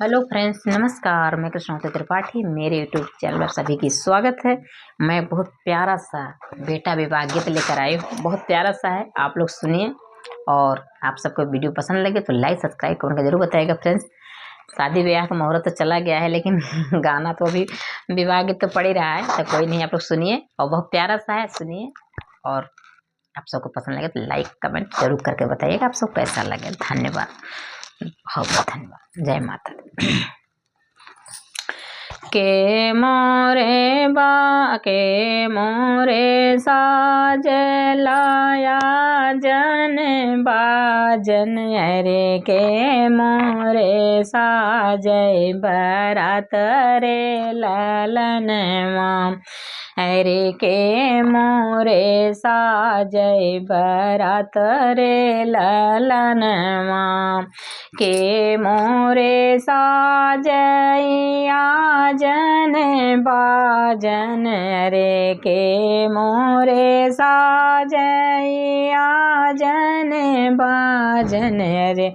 Hello friends, नमस्कार। मैं कृष्णवती त्रिपाठी, मेरे यूट्यूब चैनल पर सभी की स्वागत है। मैं बहुत प्यारा सा बेटा विवाह गीत लेकर आई हूँ। बहुत प्यारा सा है, आप लोग सुनिए। और आप सबको वीडियो पसंद लगे तो लाइक सब्सक्राइब करके जरूर बताइएगा फ्रेंड्स। शादी ब्याह का मुहूर्त तो चला गया है, लेकिन गाना तो अभी विवाह गीत तो पड़ ही रहा है, तो कोई नहीं, आप लोग सुनिए। और बहुत प्यारा सा है, सुनिए। और आप सबको पसंद लगे तो लाइक कमेंट जरूर करके बताइएगा आप सबको कैसा लगे। धन्यवाद, बहुत बहुत धन्यवाद। जय माता दी। के मोरे साज लाया जन बाजन, अरे के मोरे साज बरात रे ललन माम, अरे के मोरे साजय बरात रे ललन माम, के मोरे साजय आजन बाजन, अरे के मोरे साजय आजन बाजन, अरे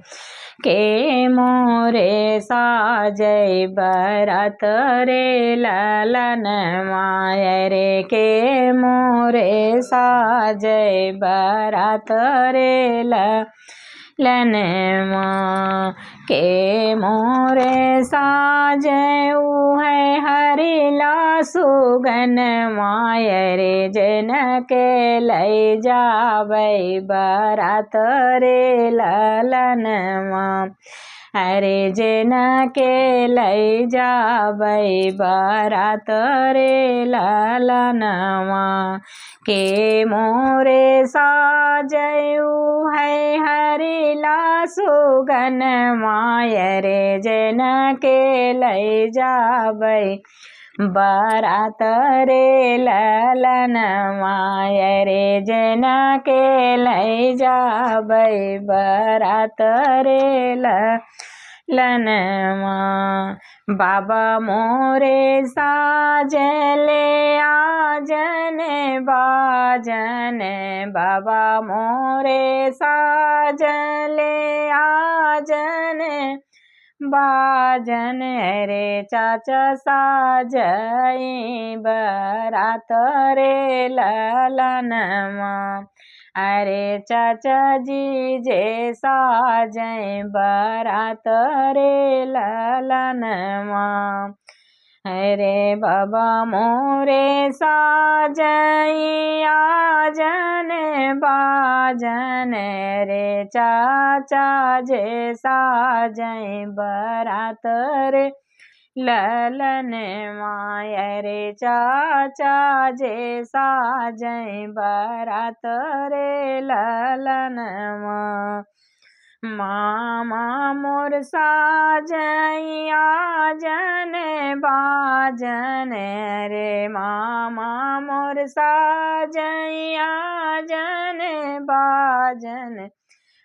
के मोरे साजय बरात रे ललन माय, रे के मोरे साजय बरात रे ललन माँ, के मोरे साजय है हरिला सुगन माय, रे जन के लय जावै बरात रे ललन माँ, अरे जन के लय जावै बरात रे ललन माँ, के मोरे साजय है हरिला सुगन माय, रे जन के लय जावै बरात रे ललन माय, रे जन के लय जावै बरात रे ललन माँ, बाबा मोरे साजले आजन बाजन, बाबा मोरे साजले आजन बाजन, रे चाचा साजई बरात रे ललन माँ, अरे चाचा जी जे साजय बरात रे ललन माँ, अरे बाबा मोरे साजई आजन बाजन, रे चाचा जे साजय बरात रे ललन माय, रे चाचा जे साजय बरात रे ललन माँ, मामा मोर साजय आजन बाजन, रे मामा मोर साजय आजन बाजन,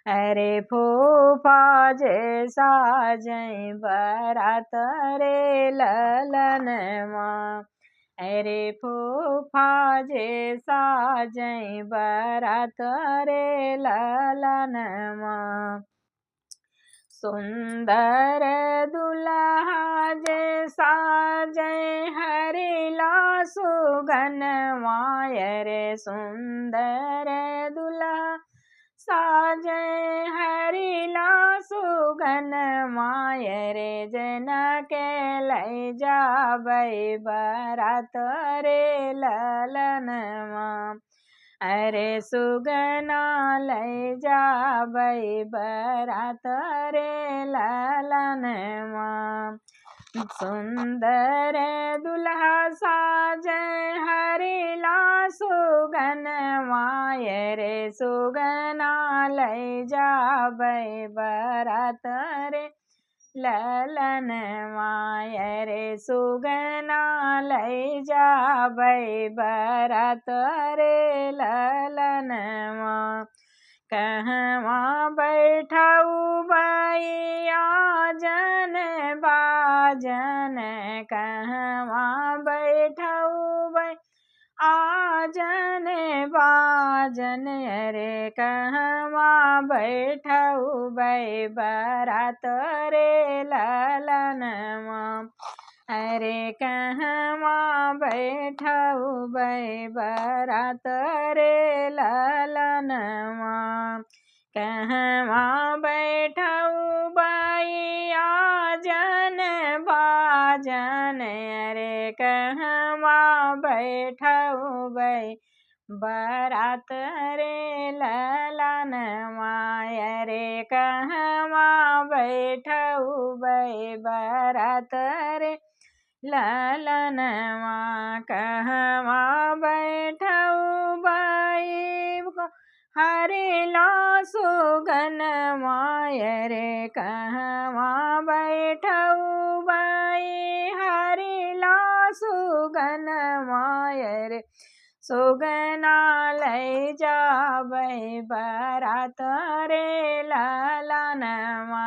अरे फूफा जे साजय बरात रे ललन माँ, अरे फूफा जे साजय बरात रे ललन माँ, सुंदर दुल्हा जे साजय हरिला सुगन माय, रे सुंदर दुल्हा साजय हरिला सुगन माय, रे जन के लय जावै बरात रे ललन माँ, अरे सुगना लय जावै बरात रे ललन माँ, सुंदर दुल्हा साजय हरिला सुगन माय, रे सुगना लय जावै बरात रे ललन माय, रे सुगना लय जावै बरात रे ललन माँ, कहवा बैठऊ बैया जन बाजन, कहवा बैठऊ बै आजन बाजन, रे कहवा बैठऊ बै बरात रे ललन ललनवा अरे कहवा बैठऊ बै बरात रे ललनवा कहवा बैठऊ बाई आजन बाजन अरे कहवा बैठऊ बै बरात रे ललनवा अरे कहवा बैठऊ बै बरात रे ललनवा कहवा बैठऊ बाई हरिला सुगनवा रे कहवा बैठऊ बाई हरिला सुगनवा रे सुगना लय जाबै बरात रे ललनवा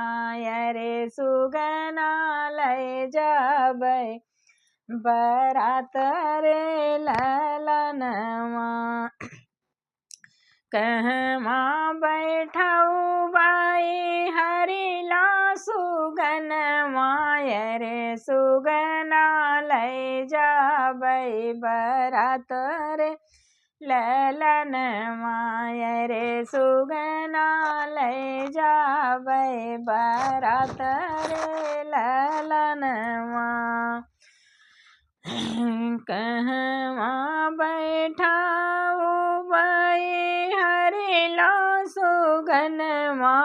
रे सुगना लय जाबै बरात रे ललनवा कहवा बैठऊ बाई हरिला सुगनवा रे सुगना लय जाबै बरात रे ललनवा रे सुगना लय जाबै बरात रे ललनवा कहवा बैठाऊ बाई हरिला सुगनवा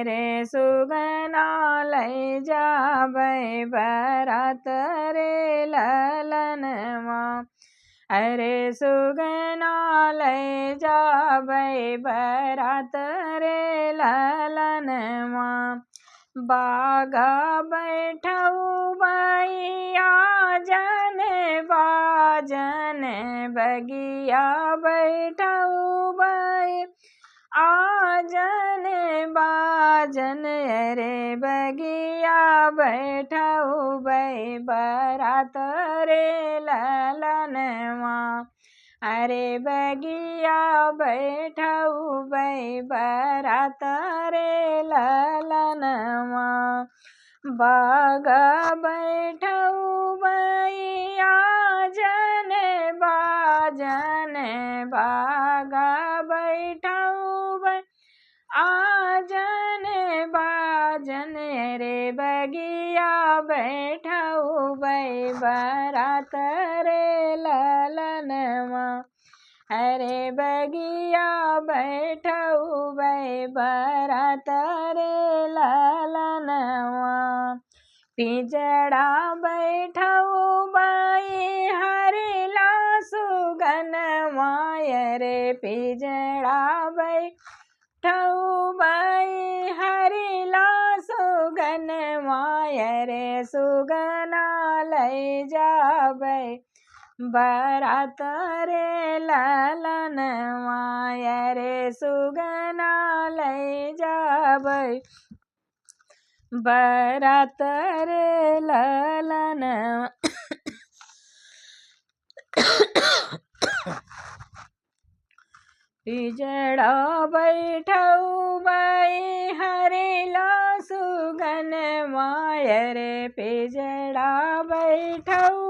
रे सुगना लय जाबै बरात रे ललनवा अरे सुगना लय जाबै बरात रे ललनवा बागा बैठऊ बाई आजन बाजन बगिया बैठऊ बाई आजन बाजन रे बगिया बैठऊ बै बरात रे ललनवा अरे बगिया बैठऊ बै बरात रे ललनवा बागा बैठऊ बै आजन बाजन बागा बैठऊ बै आजन बाजन रे बगिया बैठऊ बै बरात रे ललनवा अरे बगिया बैठऊ बै बरात रे ललनवा पिजड़ा बैठऊ बाई हरिला सुगनवा रे पिजड़ा बैठऊ बाई हरिला सुगनवा रे सुगना लय जाबै बरात रे ललनवा रे सुगना लय जाबै बरात रे ललनवा पिजड़ा बैठऊ बाई हरिला सुगनवा रे पिजड़ा बैठऊ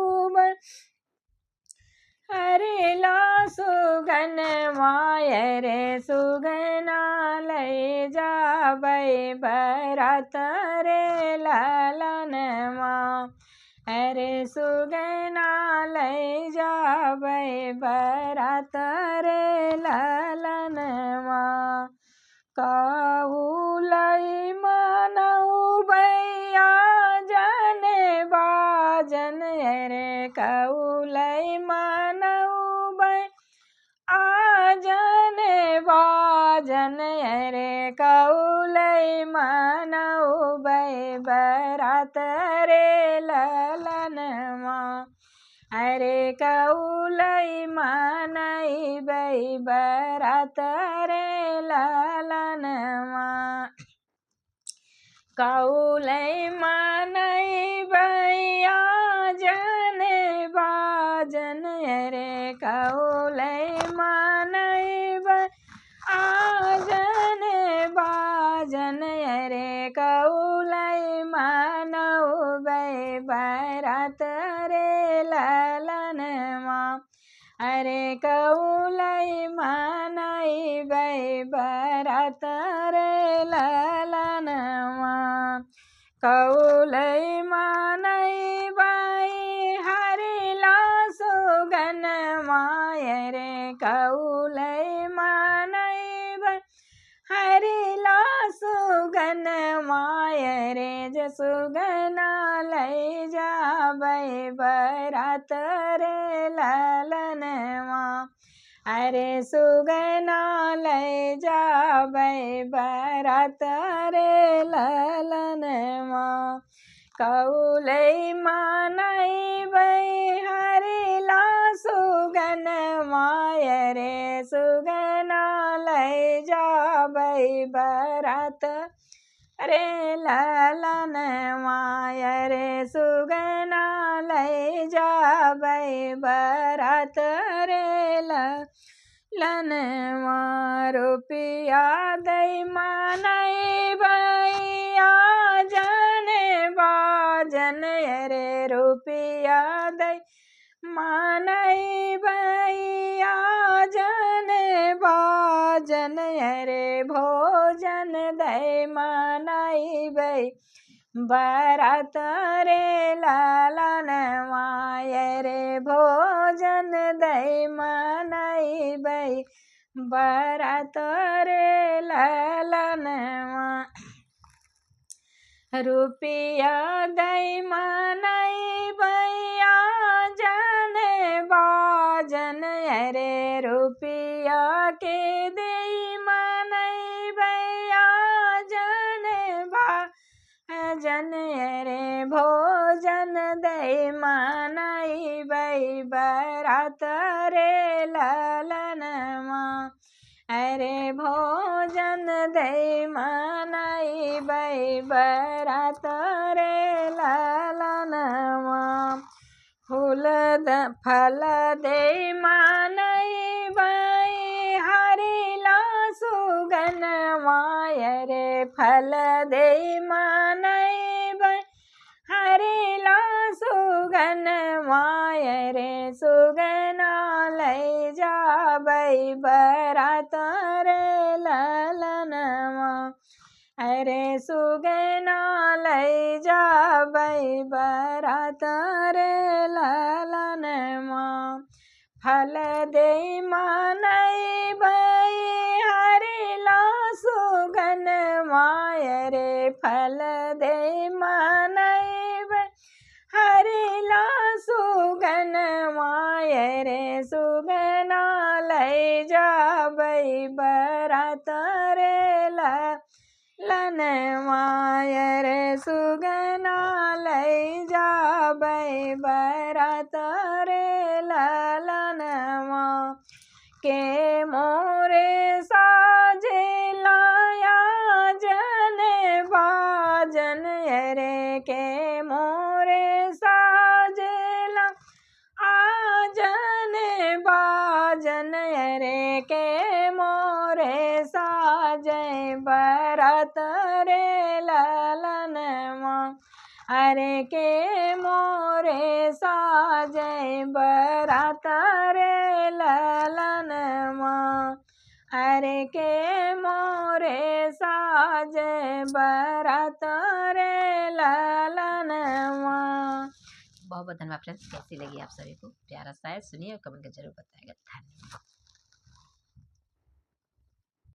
हरिला सुगनवा रे सुगना लय जाबै बरात रे ललनवा अरे सुगना लय जाबै बरात रे ललनवा काऊ लय मनऊ बैया जन बाजन रे काऊ लय मनऊ बै आजन बाजन रे काऊ लय मनऊ बै बरात रे ललनवा अरे काऊ लय मनई बै बरात रे ललनवा काऊ लय मनई बै आजन बाजन रे काऊ लय मनई बै आजन बाजन रे काऊ लय मनऊ जाबै बरात रे ललनवा। अरे कौलै मनैबै बरात रे ललनवा। कौलै मनैबै हरिला सुगनमा। रे कौलै मनैबै हरिला सुगनमा। रे जे सुगना लै जाबै बरात रे ललनवा। अरे सुगना लै जाबै बरात रे ललनवा। कौलै मनैबै हरिला सुगनमा। रे सुगना लै जाबै बरात रे ललनवा। रे सुगना लै जाबै बरात रे ललनवा। रुपिया दै मनैबै आजन बाजन। रे रुपिया दै मनैबै आजन बाजन। रे भोजन दै मनैबै बरात रे ललनवा। रे भोजन दै मनैबै बरात रे ललनवा। रुपिया दै मनैबै आजन बाजन। रे रुपिया के दै मनैबै आजन बाजन। रे भोजन दै मनैबै बरात रे ललनवा। अरे भोजन दै मनैबै बरात रे ललनवा। फल दै मनैबै हरिला सुगनमा। रे फल दै मनैबै हरिला सुगनमा। रे सुगना लै जाबै बरात रे ललनवा। अरे सुगना लै जाबै बरात रे ललनवा। फल दै मनैबै हरिला सुगनमा। रे फल दै मनैबै हरिला सुगनमा। रे सुगना लै जाबै बरात रे ललनवा। रे सुगना लै जाबै बरात रे ललनवा। के मोरे साजेला आजन बाजन। रे के मोरे साजेला आजन बाजन। रे के मोरे साजै बरात रे ललनवा। अरे के मोरे साजै बरात रे ललनवा। अरे के मोरे साजै बरात रे ललनवा। बहुत बहुत धन्यवाद फ्रेंड्स। कैसी लगी आप सभी को? प्यारा सा है, सुनिए और कमेंट कर जरूर बताएगा। धन्यवाद।